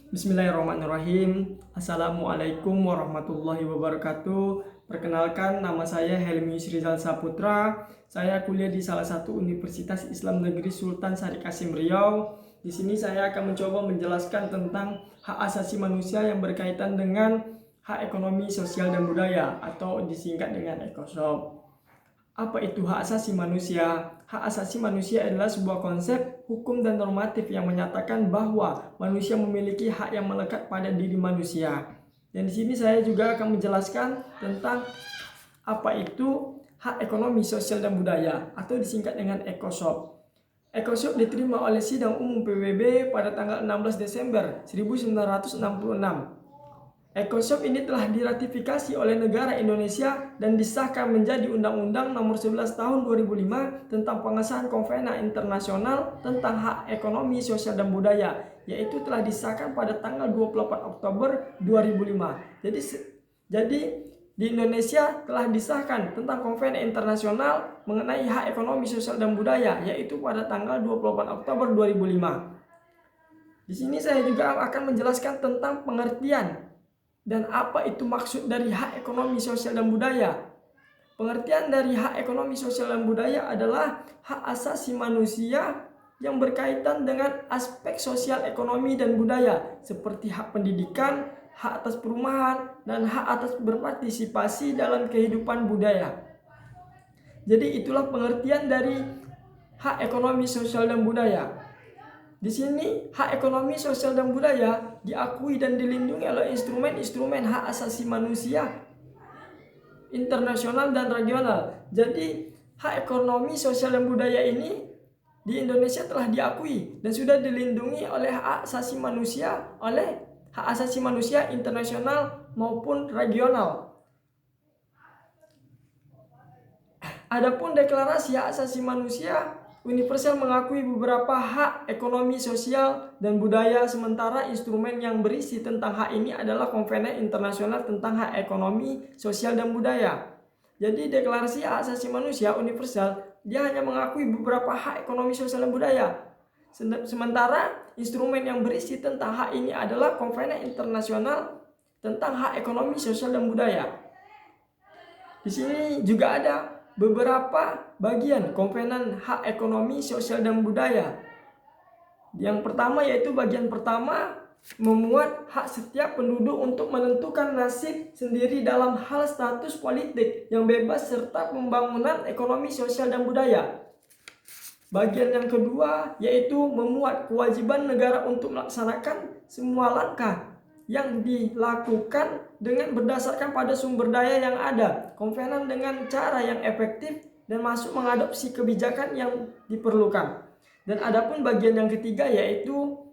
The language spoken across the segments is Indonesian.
Bismillahirrahmanirrahim. Assalamualaikum warahmatullahi wabarakatuh. Perkenalkan, nama saya Helmius Rizal Saputra. Saya kuliah di salah satu Universitas Islam Negeri Sultan Syarif Kasim Riau. Di sini saya akan mencoba menjelaskan tentang hak asasi manusia yang berkaitan dengan hak ekonomi, sosial, dan budaya atau disingkat dengan ECOSOC. Apa itu hak asasi manusia? Hak asasi manusia adalah sebuah konsep hukum dan normatif yang menyatakan bahwa manusia memiliki hak yang melekat pada diri manusia. Dan di sini saya juga akan menjelaskan tentang apa itu hak ekonomi, sosial, dan budaya atau disingkat dengan ECOSOC. ECOSOC diterima oleh Sidang Umum PBB pada tanggal 16 Desember 1966. ECOSOC ini telah diratifikasi oleh negara Indonesia dan disahkan menjadi Undang-Undang Nomor 11 Tahun 2005 tentang pengesahan Konvena Internasional tentang Hak Ekonomi, Sosial, dan Budaya, yaitu telah disahkan pada tanggal 24 Oktober 2005. Jadi di Indonesia telah disahkan tentang Konvena Internasional mengenai hak ekonomi, sosial, dan budaya, yaitu pada tanggal 24 Oktober 2005. Di sini saya juga akan menjelaskan tentang pengertian dan apa itu maksud dari hak ekonomi, sosial, dan budaya. Pengertian dari hak ekonomi, sosial, dan budaya adalah hak asasi manusia yang berkaitan dengan aspek sosial, ekonomi, dan budaya seperti hak pendidikan, hak atas perumahan, dan hak atas berpartisipasi dalam kehidupan budaya. Jadi itulah pengertian dari hak ekonomi, sosial, dan budaya. Di sini hak ekonomi, sosial, dan budaya diakui dan dilindungi oleh instrumen-instrumen hak asasi manusia internasional dan regional. Jadi hak ekonomi, sosial, dan budaya ini di Indonesia telah diakui dan sudah dilindungi oleh hak asasi manusia internasional maupun regional. Adapun deklarasi hak asasi manusia universal mengakui beberapa hak ekonomi, sosial, dan budaya, sementara instrumen yang berisi tentang hak ini adalah Konvena Internasional tentang Hak Ekonomi, Sosial, dan Budaya. Jadi deklarasi hak asasi manusia universal, dia hanya mengakui beberapa hak ekonomi, sosial, dan budaya. Sementara instrumen yang berisi tentang hak ini adalah Konvena Internasional tentang Hak Ekonomi, Sosial, dan Budaya. Di sini juga ada beberapa bagian Konvena Hak Ekonomi, Sosial, dan Budaya. Yang pertama yaitu bagian pertama memuat hak setiap penduduk untuk menentukan nasib sendiri dalam hal status politik yang bebas serta pembangunan ekonomi, sosial, dan budaya. Bagian yang kedua yaitu memuat kewajiban negara untuk melaksanakan semua langkah yang dilakukan dengan berdasarkan pada sumber daya yang ada, konvenan dengan cara yang efektif dan masuk mengadopsi kebijakan yang diperlukan. Dan adapun bagian yang ketiga yaitu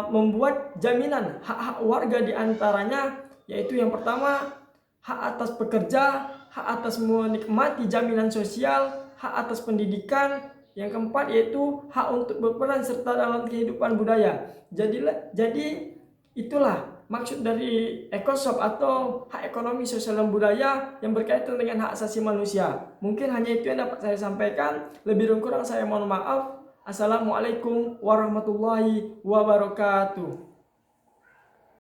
membuat jaminan hak-hak warga, diantaranya yaitu yang pertama hak atas pekerja, hak atas menikmati jaminan sosial, hak atas pendidikan. Yang keempat yaitu hak untuk berperan serta dalam kehidupan budaya. Jadi itulah maksud dari ECOSOC atau hak ekonomi, sosial, dan budaya yang berkaitan dengan hak asasi manusia. Mungkin hanya itu yang dapat saya sampaikan. Lebih dan kurang saya mohon maaf. Assalamualaikum warahmatullahi wabarakatuh.